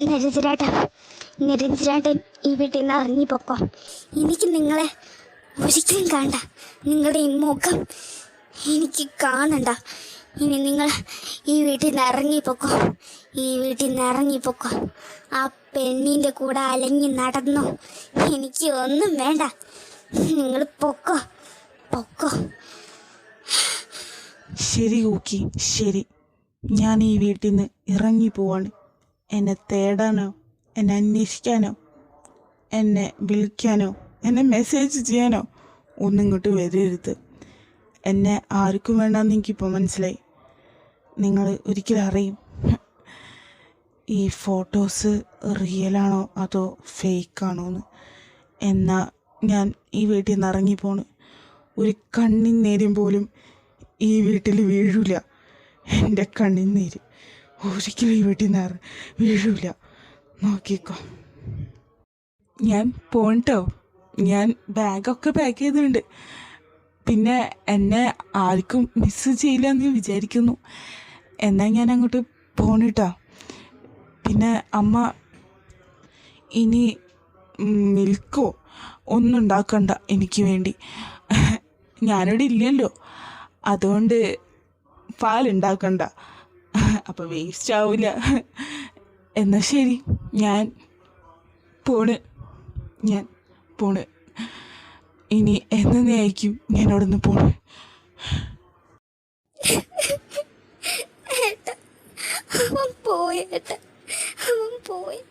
നിരഞ്ജനേട്ടൻ നിരഞ്ജനേട്ടൻ ഈ വീട്ടിൽ നിന്ന് ഇറങ്ങിപ്പോക്കോ. എനിക്ക് നിങ്ങളെ ഒരിക്കലും കാണണ്ട. നിങ്ങളുടെ ഈ മുഖം എനിക്ക് കാണണ്ട. ഇനി നിങ്ങൾ ഈ വീട്ടിൽ നിന്ന് ഇറങ്ങിപ്പോക്കോ. ഈ വീട്ടിൽ നിന്ന് ഇറങ്ങിപ്പോക്കോ. ആ പെണ്ണിൻ്റെ കൂടെ അലഞ്ഞ് നടന്നോ. എനിക്ക് ഒന്നും വേണ്ട. നിങ്ങൾ പൊക്കോ പൊക്കോ. ശരി ഓക്കെ, ശരി. ഞാൻ ഈ വീട്ടിൽ നിന്ന് ഇറങ്ങിപ്പോവാണ്. എന്നെ തേടാനോ, എന്നെ അന്വേഷിക്കാനോ, എന്നെ വിളിക്കാനോ, എന്നെ മെസ്സേജ് ചെയ്യാനോ ഒന്നും ഇങ്ങോട്ട് വരരുത്. എന്നെ ആർക്കും വേണ്ടെന്ന് എനിക്കിപ്പോൾ മനസ്സിലായി. നിങ്ങൾ ഒരിക്കലും അറിയും ഈ ഫോട്ടോസ് റിയലാണോ അതോ ഫേക്കാണോ എന്ന്. എന്നാൽ ഞാൻ ഈ വീട്ടിൽ നിന്ന് ഇറങ്ങിപ്പോണ്. ഒരു കണ്ണിന്നേരും പോലും ഈ വീട്ടിൽ വീഴില്ല. എൻ്റെ കണ്ണിന്നേര് ഒരിക്കലും ഈ വീട്ടിൽ നിന്ന് വീഴില്ല. നോക്കിക്കോ. ഞാൻ പോട്ടോ. ഞാൻ ബാഗൊക്കെ പാക്ക് ചെയ്തിട്ടുണ്ട്. പിന്നെ എന്നെ ആർക്കും മിസ് ചെയ്യില്ല എന്ന് വിചാരിക്കുന്നു. എന്നാൽ ഞാൻ അങ്ങോട്ട് പോണിട്ടോ. പിന്നെ അമ്മ ഇനി മിൽക്കോ ഒന്നും ഉണ്ടാക്കണ്ട എനിക്ക് വേണ്ടി. ഞാനിവിടെ ഇല്ലല്ലോ, അതുകൊണ്ട് പാലുണ്ടാക്കണ്ട. അപ്പോൾ വേസ്റ്റ് ആവില്ല. എന്നാൽ ശരി, ഞാൻ പോണ്. ഇനി എന്നേക്കും ഞാൻ അവിടെ നിന്ന് പോണ്. അവൻ പോയി ഏട്ടാ, അവൻ പോയി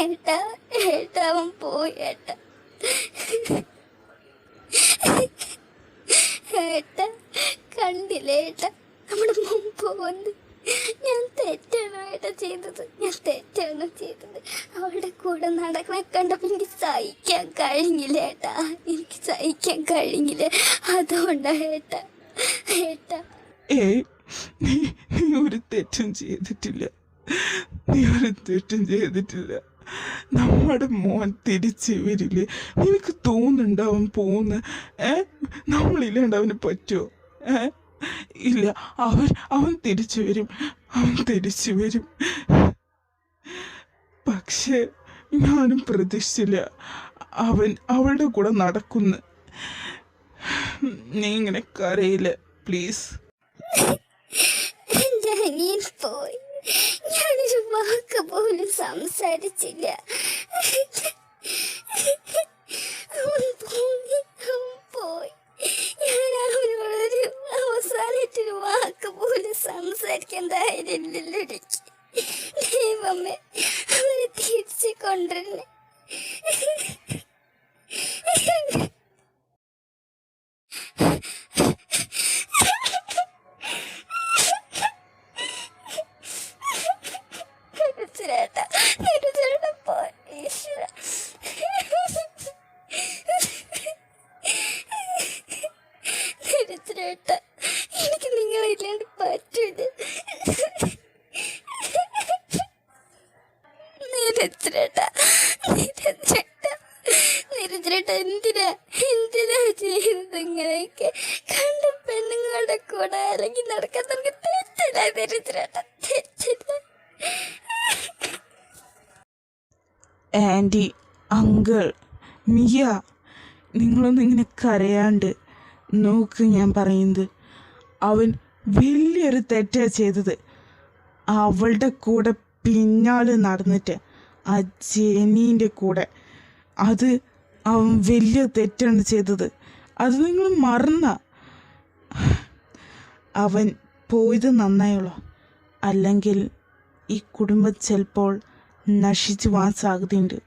ഏട്ടാ, ഏട്ടാ അവൻ പോയി ഏട്ടാ. ഏട്ടാ കണ്ടില്ലേ ഏട്ടാ, നമ്മുടെ മുമ്പ് വന്ന് ഞാൻ തെറ്റാണോ ഏട്ടാ ചെയ്തത്? ഞാൻ തെറ്റാണോ ചെയ്തത്? അവളുടെ കൂടെ നടക്കണ കണ്ടപ്പോൾ എനിക്ക് സഹിക്കാൻ കഴിഞ്ഞില്ല ഏട്ടാ, എനിക്ക് സഹിക്കാൻ കഴിഞ്ഞില്ല. അതുകൊണ്ടാ ഏട്ടാ. ഏട്ടാ നീ ഒരു തെറ്റും ചെയ്തിട്ടില്ല. നമ്മുടെ മോൻ തിരിച്ച് വരില്ലേ? നിനക്ക് തോന്നുന്നുണ്ടാവും പോന്ന്. നമ്മളില്ലാണ്ട് അവന് പറ്റുമോ? ഇല്ല, അവൻ തിരിച്ചു വരും. പക്ഷെ ഞാനും പ്രതീക്ഷിച്ചില്ല അവൻ അവളുടെ കൂടെ നടക്കുന്നു. നീ ഇങ്ങനെ കരയില്ല പ്ലീസ്. പോയി, ഞാനൊരു വാക്ക് പോലും സംസാരിച്ചില്ല. അവൻ പോയി. ഞാൻ അവനോടൊരു അവസാനമായിട്ടൊരു വാക്ക് പോലും സംസാരിക്കാൻ ധൈര്യമില്ലല്ലോ എനിക്ക്. ദൈവമേ, അവനെ തിരിച്ച് കൊണ്ടുവരണേ. എനിക്ക് നിങ്ങളില്ലാണ്ട് പറ്റൂല. നിരഞ്ജനേട്ട എന്തിനാ ചെയ്തത് ഇങ്ങനെയൊക്കെ? കണ്ട പെണ്ണുങ്ങളുടെ കൂടെ അല്ലെങ്കിൽ നടക്കാൻ നമുക്ക് തെറ്റില്ല നിരഞ്ജനേട്ട, തെറ്റില്ല. ആൻറ്റി, അങ്കിൾ, മിയ, നിങ്ങളൊന്നും ഇങ്ങനെ കരയാണ്ട് നോക്ക്. ഞാൻ പറയുന്നത് അവൻ വലിയൊരു തെറ്റാ ചെയ്തത്. അവളുടെ കൂടെ പിന്നാലെ നടന്നിട്ട് ആ ജെനീൻ്റെ കൂടെ, അത് അവൻ വലിയ തെറ്റാണ് ചെയ്തത്. അത് നിങ്ങൾ മറന്ന. അവൻ പോയത് നന്നായുള്ളൂ. അല്ലെങ്കിൽ ഈ കുടുംബം ചിലപ്പോൾ നശിച്ചു പോകാൻ സാധ്യതയുണ്ട്.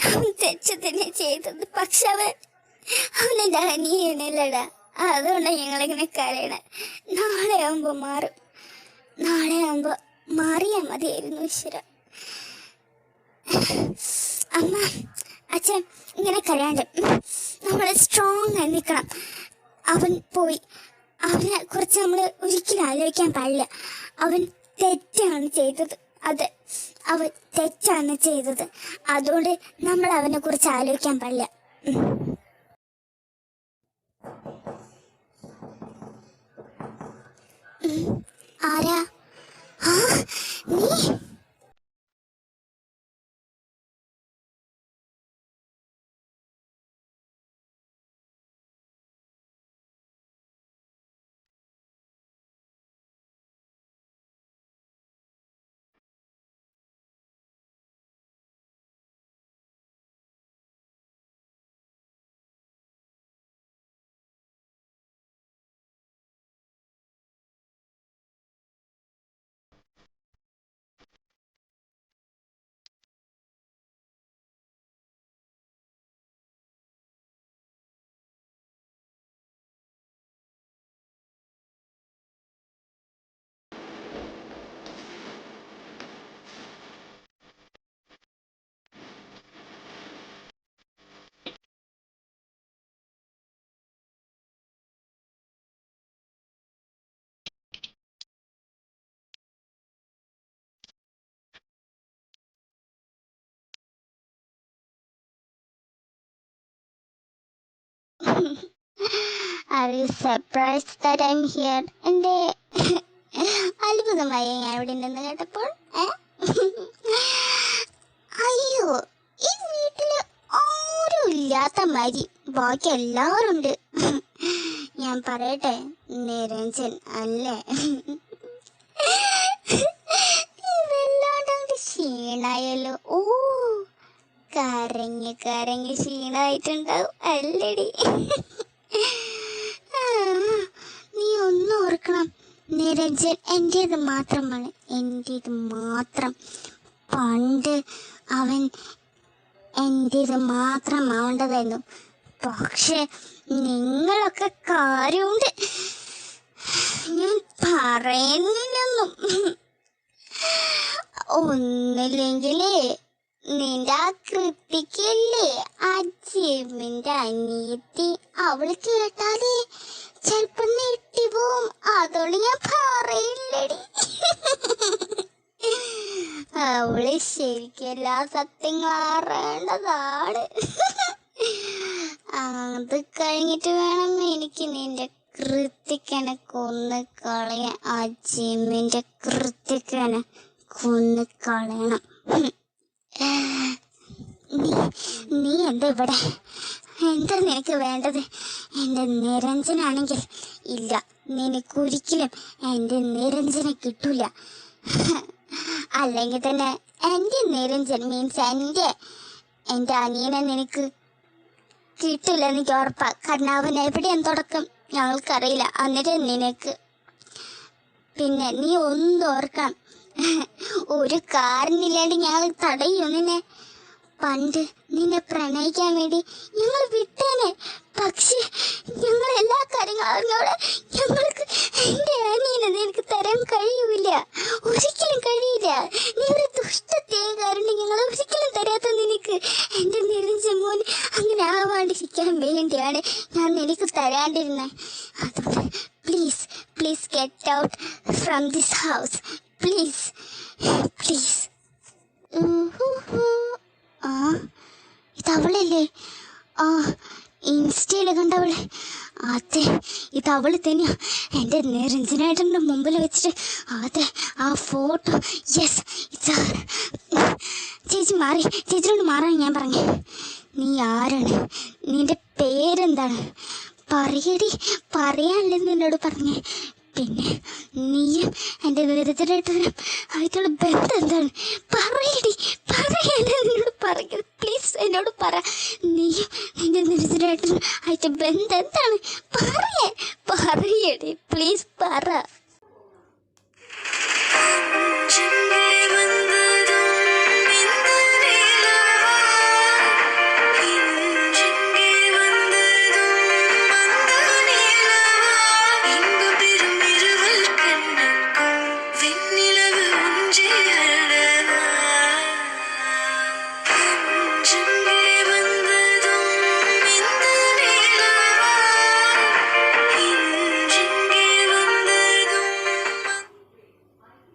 അവൻ തെറ്റ് തന്നെ ചെയ്തത്. പക്ഷെ അവനെന്റെ അനിയനല്ലടാ. അതുകൊണ്ടാണ് ഞങ്ങളിങ്ങനെ കരയണ. നാളെ ആകുമ്പോൾ മാറും. നാളെ ആകുമ്പോൾ മാറിയാൽ മതിയായിരുന്നു ഈശ്വര. അമ്മ, അച്ഛൻ ഇങ്ങനെ കരയാണ്ട് നമ്മൾ സ്ട്രോങ് ആയി നിൽക്കണം. അവൻ പോയി. അവനെ കുറിച്ച് നമ്മൾ ഒരിക്കലും ആലോചിക്കാൻ പാടില്ല. അവൻ തെറ്റാണ് ചെയ്തത്. അതെ, അവൻ തെറ്റാണ് ചെയ്തത്. അതുകൊണ്ട് നമ്മൾ അവനെ കുറിച്ച് ആലോചിക്കാൻ പാടില്ല. ആരാ? ആ, നീ? Are you surprised that I'm here? എന്റെ അത്ഭുതമായി ഞാൻ ഇവിടെ നിന്ന് കേട്ടപ്പോൾ. അയ്യോ, ഈ വീട്ടില് ആരും ഇല്ലാത്ത മാതിരി ബാക്കി എല്ലാവരും ഉണ്ട്. ഞാൻ പറയട്ടെ, നിരഞ്ജൻ അല്ലേ? വല്ലാണ്ട് ക്ഷീണായല്ലോ. ഓ, കരഞ്ഞ് കരഞ്ഞ് ക്ഷീണായിട്ടുണ്ടാവും അല്ലടി. നീ ഒന്നും ഓർക്കണം, നിരഞ്ജൻ എന്റേത് മാത്രമാണ്, എന്റേത് മാത്രം. പണ്ട് അവൻ എന്റേത് മാത്രം ആവേണ്ടതായിരുന്നു. പക്ഷെ നിങ്ങളൊക്കെ കാര്യമുണ്ട്, ഞാൻ പറയുന്നില്ലൊന്നും. ഒന്നില്ലെങ്കിലേ നിന്റെ ആ കൃത്തിക്കല്ലേ, ആ ജിമ്മിന്റെ അനിയത്തി, അവള് കേട്ടാലേ ചെലപ്പോ നെട്ടിപ്പോവും. അതോട് ഞാൻ പറയില്ലടി. അവള് ശരിക്കും എല്ലാ സത്യങ്ങളും അറിയേണ്ടതാണ്. അത് കഴിഞ്ഞിട്ട് വേണം എനിക്ക് നിന്റെ കൃത്തിക്കനെ കൊന്ന് കളയാൻ. ആ ജിമ്മിന്റെ കൃത്തിക്കനെ കൊന്ന് കളയണം. നീ എന്താ ഇവിടെ? എന്താ നിനക്ക് വേണ്ടത്? എൻ്റെ നിരഞ്ജനാണെങ്കിൽ ഇല്ല, നിനക്കൊരിക്കലും എൻ്റെ നിരഞ്ജനെ കിട്ടൂല. അല്ലെങ്കിൽ തന്നെ എൻ്റെ നിരഞ്ജൻ മീൻസ് എൻ്റെ അനിയനെ നിനക്ക് കിട്ടില്ല, എനിക്ക് ഉറപ്പാ. കാരണം അവൻ എവിടെയാണ് തുടക്കം ഞങ്ങൾക്കറിയില്ല. എന്നിട്ട് നിനക്ക് പിന്നെ നീ ഒന്നും ഓർക്കണം, ഒരു കാരണമില്ലാണ്ട് ഞങ്ങൾ തടയും നിന്നെ. പണ്ട് നിന്നെ പ്രണയിക്കാൻ വേണ്ടി ഞങ്ങൾ വിട്ടേനെ, പക്ഷെ ഞങ്ങൾ എല്ലാ കാര്യങ്ങളും അറിഞ്ഞോടെ ഞങ്ങൾക്ക് എൻ്റെ അനിയനെ നിനക്ക് തരാൻ കഴിയൂല, ഒരിക്കലും കഴിയില്ല. നീ ഒരു ദുഷ്ടത്തെ കാരണം ഞങ്ങൾ ഒരിക്കലും തരാത്ത നിനക്ക് എൻ്റെ നിരഞ്ജൻ മോൻ അങ്ങനെ ആവാണ്ടിരിക്കാൻ വേണ്ടിയാണ് ഞാൻ നിനക്ക് തരാണ്ടിരുന്നത്. അതുകൊണ്ട് please please get out from this house, please please. ആ, ഇതവളല്ലേ? ആ, ഇൻസ്റ്റയിൽ കണ്ടവളെ. അതെ, ഇതവള് തന്നെയാ. എൻ്റെ നിരഞ്ജനായിട്ടെൻ്റെ മുമ്പിൽ വെച്ചിട്ട് അതെ ആ ഫോട്ടോ. യെസ്, ഇതാ. ചേച്ചി മാറി, ചേച്ചിയോട് മാറാൻ ഞാൻ പറഞ്ഞേ. നീ ആരാണ്? നിന്റെ പേരെന്താണ്? പറയടി, പറയാനല്ലേ എന്നോട് പറഞ്ഞേ. പിന്നെ നീയും എൻ്റെ നിരഞ്ജനായിട്ടും ആയിട്ടുള്ള ബന്ധം എന്താണ്? പറയടി, പറയാനല്ലേ എന്നോട് പറയുന്നത്. പ്ലീസ് എന്നോട് പറ, നീയും എൻ്റെ നിരഞ്ജനായിട്ടും ആയിട്ട് ബന്ധം എന്താണ്? പറയടി പ്ലീസ് പറ.